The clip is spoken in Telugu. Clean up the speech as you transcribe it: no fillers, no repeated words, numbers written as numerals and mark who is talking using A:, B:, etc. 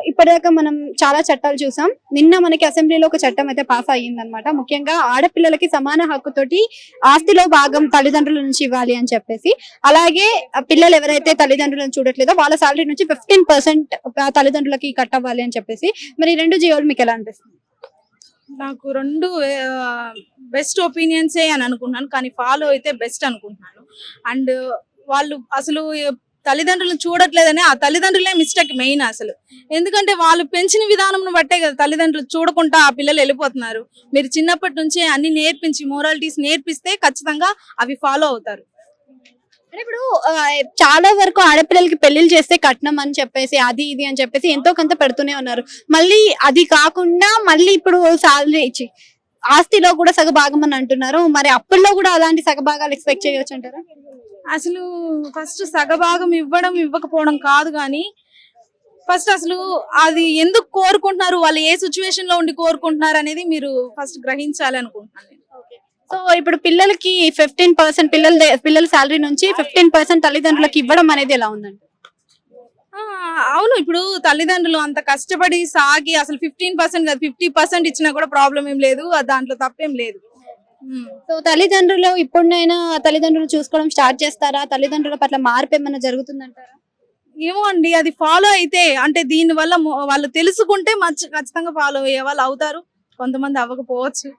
A: ఇప్పటిదాకా మనం చాలా చట్టాలు చూసాం. నిన్న మనకి అసెంబ్లీలో ఒక చట్టం అయితే పాస్ అయ్యిందన్నమాట. ముఖ్యంగా ఆడపిల్లలకి సమాన హక్కుతోటి ఆస్తిలో భాగం తల్లిదండ్రుల నుంచి ఇవ్వాలి అని చెప్పేసి. అలాగే పిల్లలు ఎవరైతే తల్లిదండ్రులను చూడట్లేదో వాళ్ళ సాలరీ నుంచి 15% తల్లిదండ్రులకి కట్ అవ్వాలి అని చెప్పేసి. మరి ఈ 2 జియోలు మీకు ఎలా అనిపిస్తుంది?
B: నాకు 2 బెస్ట్ ఒపీనియన్సే అని అనుకుంటున్నాను. కానీ ఫాలో అయితే బెస్ట్ అనుకుంటున్నాను. అండ్ వాళ్ళు అసలు తల్లిదండ్రులను చూడట్లేదని ఆ తల్లిదండ్రులే మిస్టేక్ మెయిన్ అసలు. ఎందుకంటే వాళ్ళు పెంచిన విధానంను బట్టే కదా తల్లిదండ్రులు చూడకుండా ఆ పిల్లలు వెళ్ళిపోతున్నారు. మీరు చిన్నప్పటి నుంచే అన్ని నేర్పించి మోరాలిటీస్ నేర్పిస్తే ఖచ్చితంగా అవి ఫాలో అవుతారు.
A: అంటే ఇప్పుడు చాలా వరకు ఆడపిల్లలకి పెళ్లిళ్ళు చేస్తే కట్నం అని చెప్పేసి అది ఇది అని చెప్పేసి ఎంతో కొంత పెడుతూనే ఉన్నారు. మళ్ళీ అది కాకుండా మళ్ళీ ఇప్పుడు సాలరీ ఇచ్చి ఆస్తిలో కూడా సగభాగం అని అంటున్నారు. మరి అప్పుల్లో కూడా అలాంటి సగభాగాలు ఎక్స్పెక్ట్ చేయొచ్చు అంటారా?
B: అసలు ఫస్ట్ సగభాగం ఇవ్వడం ఇవ్వకపోవడం కాదు కానీ ఫస్ట్ అసలు అది ఎందుకు కోరుకుంటున్నారు, వాళ్ళు ఏ సిచ్యువేషన్ లో ఉండి కోరుకుంటున్నారు అనేది మీరు ఫస్ట్ గ్రహించాలి అనుకుంటున్నాను నేను.
A: సో ఇప్పుడు పిల్లలకి 15% పిల్లల సాలరీ నుంచి 15% తల్లిదండ్రులకి ఇవ్వడం అనేది ఎలా ఉందండి?
B: ఆ, అవును, ఇప్పుడు తల్లిదండ్రులు అంత కష్టపడి సాగి అసలు 15% కాదు 50% ఇచ్చినా కూడా ప్రాబ్లం ఏం లేదు, దాంట్లో తప్పేం లేదు.
A: సో తల్లిదండ్రులు ఇప్పుడైనా తల్లిదండ్రులు చూసుకోవడం స్టార్ట్ చేస్తారా? తల్లిదండ్రుల పట్ల మార్పు ఏమైనా జరుగుతుందంటారా?
B: ఏమో అండి, అది ఫాలో అయితే అంటే దీని వల్ల వాళ్ళు తెలుసుకుంటే ఖచ్చితంగా ఫాలో అయ్యే వాళ్ళు అవుతారు, కొంతమంది అవ్వకపోవచ్చు.